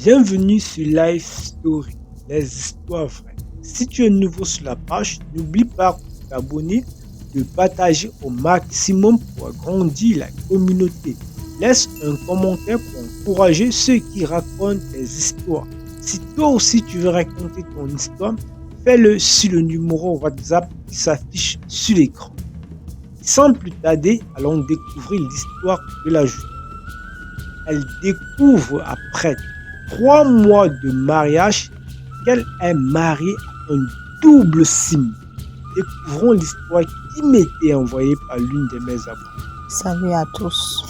Bienvenue sur Life Story, les histoires vraies. Si tu es nouveau sur la page, n'oublie pas de t'abonner, de partager au maximum pour agrandir la communauté. Laisse un commentaire pour encourager ceux qui racontent des histoires. Si toi aussi tu veux raconter ton histoire, fais-le sur le numéro WhatsApp qui s'affiche sur l'écran. Sans plus tarder, allons découvrir l'histoire de la jeune. Elle découvre après 3 mois de mariage qu'elle est mariée à un double signe. Découvrons l'histoire qui m'était envoyée par l'une de mes abonnées. Salut à tous.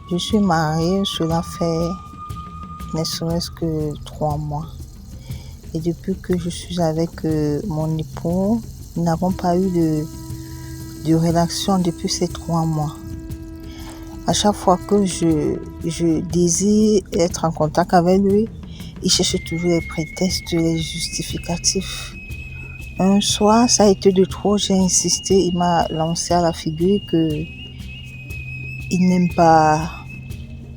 Je suis mariée, cela fait ne serait-ce que 3 mois. Et depuis que je suis avec mon époux, nous n'avons pas eu de relation depuis ces 3 mois. À chaque fois que je désire être en contact avec lui, il cherche toujours les prétextes, les justificatifs. Un soir, ça a été de trop, j'ai insisté, il m'a lancé à la figure que il n'aime pas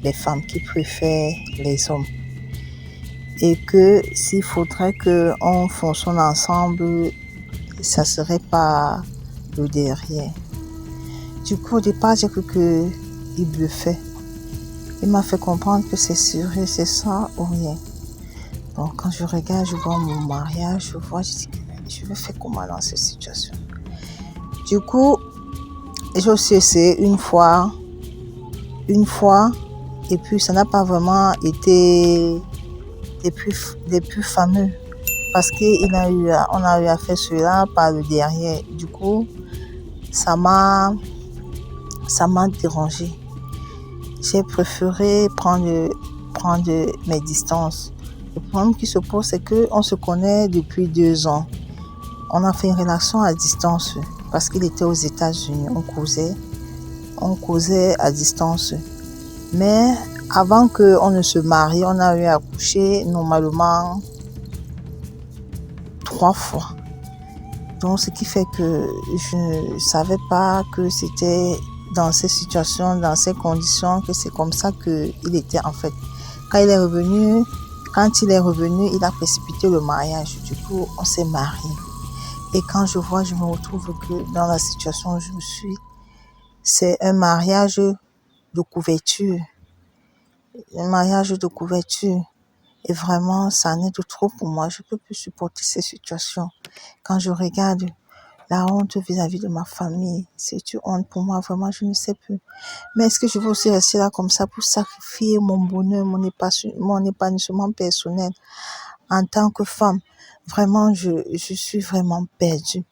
les femmes qui préfèrent les hommes. Et que s'il faudrait qu'on fonctionne ensemble, ça serait pas le derrière. Du coup, au départ, j'ai cru qu'il bluffait. Il m'a fait comprendre que c'est sérieux, c'est ça ou rien. Donc, quand je regarde, je vois mon mariage, je dis que je vais faire comment dans cette situation. Du coup, j'ai aussi essayé une fois, et puis ça n'a pas vraiment été des plus fameux, parce qu'on a eu à faire cela par le derrière. Du coup, ça m'a dérangé. J'ai préféré prendre mes distances. Le problème qui se pose, c'est qu'on se connaît depuis 2 ans. On a fait une relation à distance parce qu'il était aux États-Unis. On causait à distance. Mais avant qu'on ne se marie, on a eu à coucher normalement 3 fois. Donc, ce qui fait que je ne savais pas que c'était dans ces situations, dans ces conditions, que c'est comme ça qu'il était en fait. Quand il est revenu, il a précipité le mariage. Du coup, on s'est mariés. Et quand je me retrouve que dans la situation où je suis, c'est un mariage de couverture. Un mariage de couverture. Et vraiment, ça en est de trop pour moi. Je ne peux plus supporter ces situations. Quand je regarde la honte vis-à-vis de ma famille, c'est une honte pour moi, vraiment, je ne sais plus. Mais est-ce que je vais aussi rester là comme ça pour sacrifier mon bonheur, mon épanouissement personnel en tant que femme? Vraiment, je suis vraiment perdue.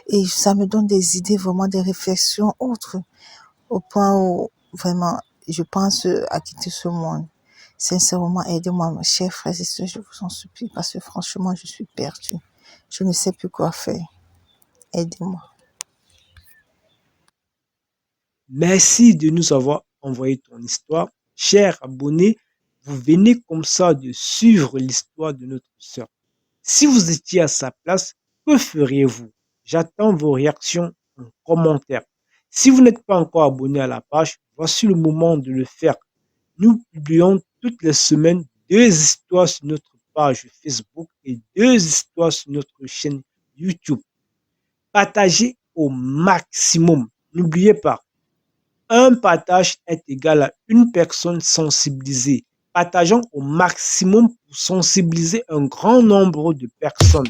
Et ça me donne des idées, vraiment des réflexions autres, au point où vraiment, je pense à quitter ce monde. Sincèrement, aidez-moi, mes chers frères et sœurs, je vous en supplie, parce que franchement, je suis perdue. Je ne sais plus quoi faire. Aidez-moi. Merci de nous avoir envoyé ton histoire. Chers abonnés, vous venez comme ça de suivre l'histoire de notre sœur. Si vous étiez à sa place, que feriez-vous? J'attends vos réactions en commentaire. Si vous n'êtes pas encore abonné à la page, voici le moment de le faire. Nous publions toutes les semaines 2 histoires sur notre page Facebook et 2 histoires sur notre chaîne YouTube. Partagez au maximum. N'oubliez pas, un partage est égal à une personne sensibilisée. Partageons au maximum pour sensibiliser un grand nombre de personnes.